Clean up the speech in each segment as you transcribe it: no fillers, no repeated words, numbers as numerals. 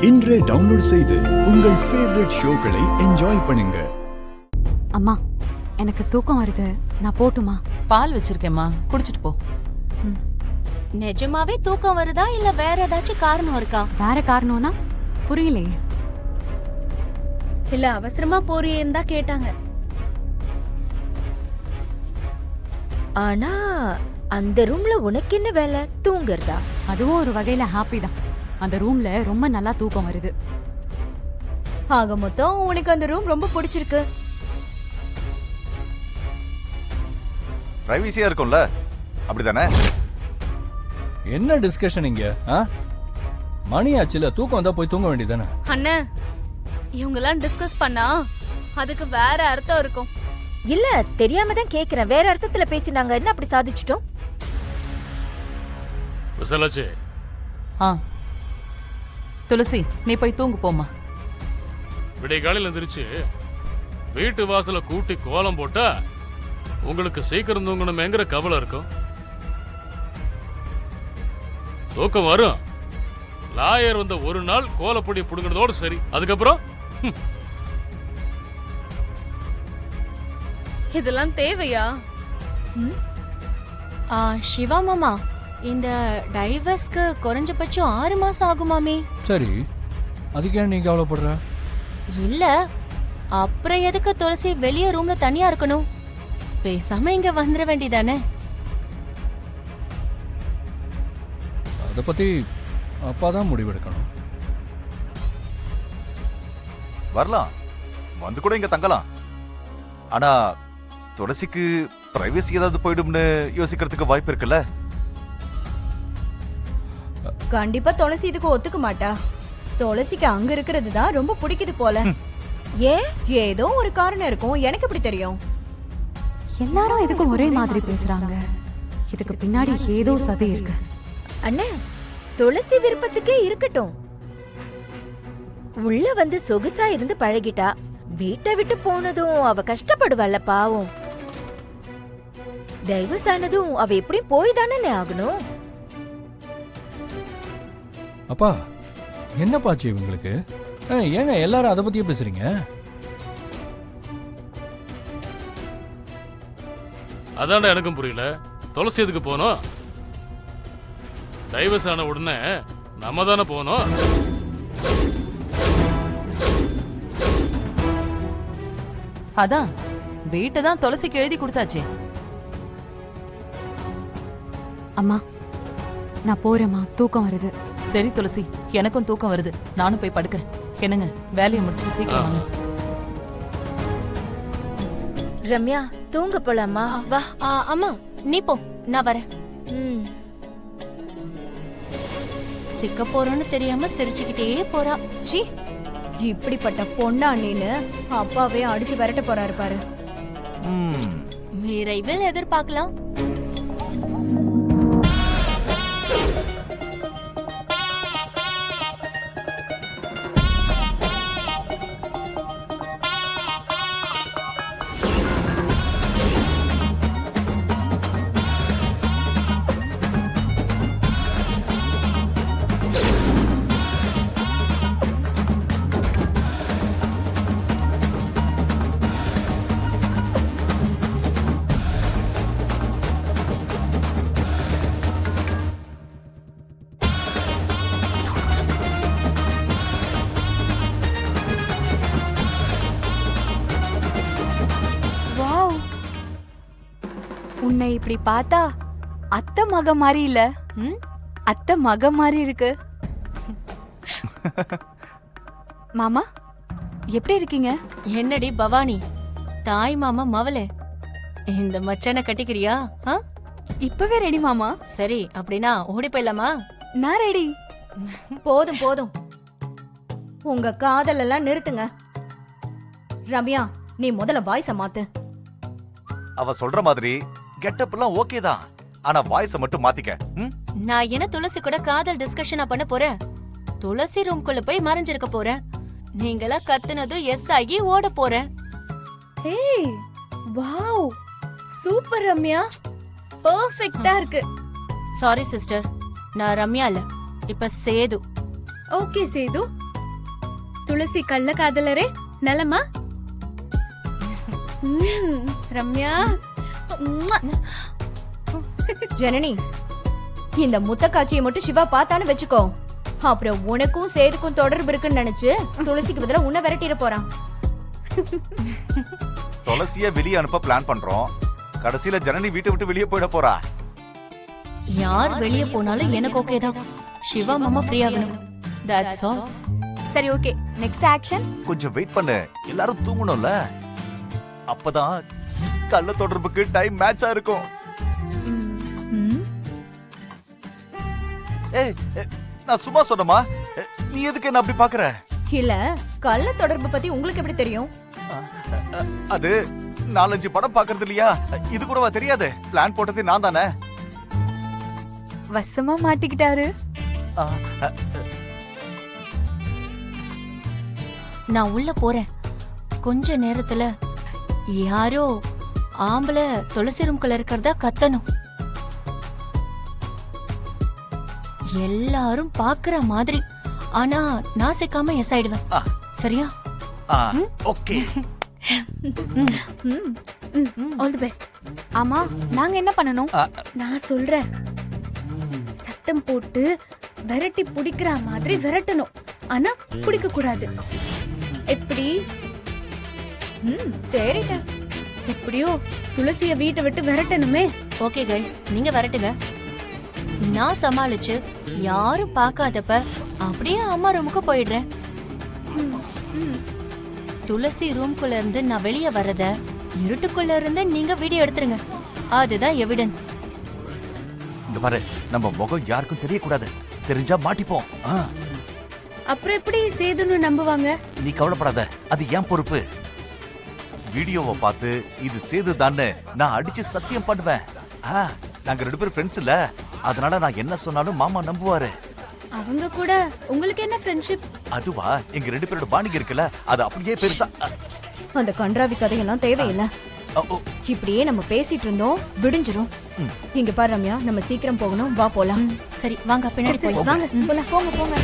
இன்றே டவுன்லோட் செய்து உங்கள் ஃபேவரட் ஷோக்களை என்ஜாய் பண்ணுங்க. அம்மா, எனக்கு தூக்கம் வருது, நான் போட்டுமா? பால் வச்சிருக்கேம்மா, குடிச்சிட்டு போ. நிஜமாவே தூக்கம் வருதா இல்ல வேற ஏதாச்சும் காரணம் இருக்கா? வேற காரணம்னா புரியலையே. இல்ல அவசரமா போறியேன்னு தான் கேட்டாங்க. ஆனா அந்த ரூம்ல உனக்கு என்ன வேலை? தூங்குறதா? அதுவும் ஒரு வகையில ஹாப்பி தான். அந்த ரூம்ல ரொம்ப நல்லா தூக்கம் வருது. ஆக மொத்தம் உனக்கு அந்த ரூம் ரொம்ப பிடிச்சிருக்கு. பிரைவசியா இருக்கும்ல, அப்படிதானே? என்ன டிஸ்கஷன் இங்க? மணி ஆச்சுல, தூக்கம் வந்தா போய் தூங்க வேண்டியதானே? அண்ணே, இவங்கெல்லாம் டிஸ்கஸ் பண்ணா அதுக்கு வேற அர்த்தம் இருக்கும். இல்ல, தெரியாம தான் கேக்குறேன். வேற அர்த்தத்துல பேசினாங்க, என்ன அப்படி சாதிச்சிட்டோம்? விசலாச்சு. துளசி, நீ போய் தூங்கு போமா. விடிய காலையில் எந்திரிச்சு வீட்டு வாசல கூட்டி கோலம் போட்டா உங்களுக்கு சீக்கிரம் தூங்கணுமேங்கிற கவலை இருக்கும். தூக்கம் வரும். லாயர் வந்த ஒரு நாள் கோலப்பொடி புடுங்கிறதோடு சரி. அதுக்கப்புறம் இதெல்லாம் தேவையா? சிவா மாமா, இந்த டைவர்ஸ்க்கு குறைஞ்சபட்சம் 6 மாசம் ஆகுமாமே. சரி, அதுக்கு ஏன் நீ கவலைப்படுற? இல்ல, அப்புறம் எதுக்கு துளசி வெளிய ரூம்ல தனியா இருக்கணும்? பேசாம இங்க வந்துட வேண்டியதானே? அத பத்தி அப்பாதான் முடிவெடுக்கணும். வரலாம், வந்து கூட இங்க தங்கலாம். ஆனா துளசிக்கு பிரைவசி ஏதாவது போயிடும்னு யோசிக்கிறதுக்கு வாய்ப்பு இருக்குல்ல? கண்டிப்பா துளசி இதுக்கு ஒத்துக்க மாட்டா. துளசிக்கு அங்க இருக்கிறது தான் ரொம்ப பிடிக்குது போல. ஏன்? ஏதோ ஒரு காரணம் இருக்கும், எனக்கு எப்படி தெரியும்? எல்லாரும் எதுக்கும் ஒரே மாதிரி பேசுறாங்க. இதுக்கு பின்னாடி ஏதோ சதி இருக்கு. அண்ணே, துளசி விருப்பத்துக்கே இருக்கட்டும். உள்ள வந்து சொகுசா இருந்து பழகிட்டா. வீட்டை விட்டு போனதும் அவ கஷ்டப்படுவாள்ல, பாவம். டைவர்ஸ் ஆனதும் அவ எப்படியும் போய் தானே ஆகணும். அப்பா, என்ன பாச்சு இவங்களுக்கு? ஏங்க எல்லாரும் அதை பத்தியே பேசுறீங்க? அதான்டா எனக்கும் புரியல. துளசி எதுக்கு போனோம்? டைவர்ஸ் ஆன உடனே நம்ம தானே போனோம். அதான் வீட்டை தான் துளசிக்கு எழுதி கொடுத்தாச்சே. அம்மா, நான் போறேம்மா, தூக்கம் வருது. சரி துளசி, எனக்கும் தூக்கம் வருது. நானும் போய் படுக்கிறேன். என்னங்க, வேலையை முடிச்சுட்டு சீக்கிரம் வாங்க. ரம்யா, தூங்க போலாமா? வா. அம்மா நீ போ, நான் வரேன். சிக்க போறோன்னு தெரியாம சிரிச்சுக்கிட்டே போறா. சி, இப்படிப்பட்ட பொண்ணா நீனு அப்பாவே அடிச்சு விரட்ட போறாரு பாரு. விரைவில் எதிர்பார்க்கலாம். உன்னை இப்படி பார்த்தா அத்தை மக மாதிரி இல்ல, அத்தை மக மாதிரி இருக்கு. மாமா, எப்படி இருக்கீங்க? என்னடி பவானி, தாய் மாமா மவளே, இந்த மச்சான கட்டிக்கிறியா? இப்பவே ரெடி மாமா. சரி, அப்படின்னா ஓடி போயிடலாமா? நான் ரெடி. போதும் போதும், உங்க காதல் எல்லாம் நிறுத்துங்க. ரம்யா, நீ முதல்ல வாய்ஸ மாத்து. அவ சொல்ற மாதிரி கெட்டப் எல்லாம் ஓகே தான், ஆனா வாய்ஸ மட்டும் மாத்திக்க. நான் என்ன துளசி கூட காதல் டிஸ்கஷனா பண்ண போறேன்? துளசி ரூம்குள்ள போய் மறைஞ்சிருக்க போறேன். நீங்களா கத்துனதும் எஸ் ஆகி ஓட போறேன். ஏய், வாவ், சூப்பர் ரம்யா, பெர்ஃபெக்ட்டா இருக்கு. சாரி சிஸ்டர், நான் ரம்யா இல்ல, இப்ப சேது. ஓகே சேது, துளசி கள்ள காதலரே நலமா? ரம்யா ஜனனி, இந்த முத்த காட்சியை மட்டும் சிவா பார்த்தான்னு வச்சுக்கோ, அப்புறம் உனக்கும் சேதுக்கும் தொடர்பு இருக்குன்னு நினைச்சு துளசிக்கு பதிலா உன்னை விரட்டிட போறான். துளசிய வெளியே அனுப்ப பிளான் பண்றோம். கடைசியில ஜனனி வீட்டை விட்டு வெளியே போயிட போறா. யார் வெளிய போனாலும் எனக்கு ஓகே தான். சிவா மாமா ஃப்ரீ ஆகணும். That's all. சரி ஓகே, நெக்ஸ்ட் ஆக்ஷன். கொஞ்சம் வெயிட் பண்ணு, எல்லாரும் தூங்கணும்ல. அப்பதான் கள்ள தொடர்புக்கு டைம் மேட்சா இருக்கும். ஏய், நான் சும்மா சொன்னமா, நீ எதுக்கு என்ன அப்படி பாக்குற? இல்ல, கள்ள தொடர்பு பத்தி உங்களுக்கு எப்படி தெரியும்? அது 4-5 படம் பாக்குறது இல்லையா? இது கூடவா தெரியாது? பிளான் போட்டது நான் தானே. வசமா மாட்டிக்கிட்டாரு. நான் உள்ள போறேன். கொஞ்ச நேரத்துல யாரோ ஆம்பளை துளசி ரூம்குள்ள இருக்கிறதா கத்தணும். எல்லாரும் பாக்குற மாதிரி. ஆனா நான் சிக்காம எஸ் ஆயிடுவேன். சரியா? ஓகே. All the best. ஆமா, நாங்க என்ன பண்ணனும்? நான் சொல்றேன். சத்தம் போட்டு விரட்டி பிடிக்கிற மாதிரி விரட்டணும். ஆனா பிடிக்க கூடாது. எப்படி? தேறிட்ட. எப்படியோ துளசிய வீட்டை விட்டு விரட்டணுமே. ஓகே கைஸ், நீங்க வரட்டுங்க. நான் சமாளிச்சு யாரும் பார்க்காதப்ப அப்படியே அம்மா ரூமுக்கு போயிடுறேன். துளசி ரூம்குள்ள இருந்து நான் வெளியே வர்றத இருட்டுக்குள்ள இருந்து நீங்க வீடியோ எடுத்துருங்க. அதுதான் எவிடன்ஸ். இங்க பாரு, நம்ம முகம் யாருக்கும் தெரியக்கூடாது. தெரிஞ்சா மாட்டிப்போம். அப்புறம் எப்படி சேதுன்னு நம்புவாங்க? நீ கவலைப்படாத, அது ஏன் பொறுப்பு. வீடியோவை பார்த்து இது சேதுதான்னு நான் அடிச்சு சத்தியம் பண்ணுவேன். நாங்க 2 பேரும் ஃப்ரெண்ட்ஸ் இல்ல, அதனால நான் என்ன சொன்னாலும் மாமா நம்புவாரு. அவங்க கூட உங்களுக்கு என்ன ஃப்ரெண்ட்ஷிப்? அதுவா, எங்க 2 பேரோட பாண்டிங் இருக்குல்ல, அது அப்படியே பெருசா. அந்த கன்றாவி கதையெல்லாம் தேவையில்லை. இப்படியே நம்ம பேசிட்டு இருந்தோம், விடிஞ்சிரும். இங்க பாரு ரம்யா, நம்ம சீக்கிரம் போகணும், வா போலாம். சரி வாங்க, பின்னாடி போய் வாங்க போலாம். போங்க போங்க.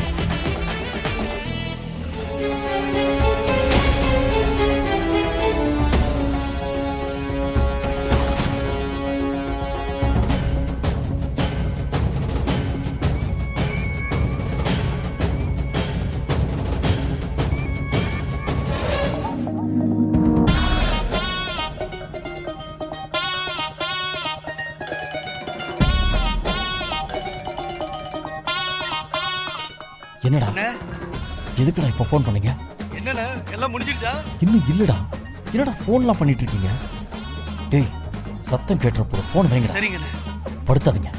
என்னடா, எதுக்குடா இப்ப ஃபோன் பண்ணீங்க? என்னண்ணே, எல்லாம் முடிஞ்சிருச்சா? இன்னும் இல்லடா. என்னடா ஃபோன்லாம் பண்ணிட்டு இருக்கீங்க? டேய், சத்தம் கேட்டுற போற ஃபோன் வைங்கடா. சரிங்கண்ணே. படுத்தாதீங்க.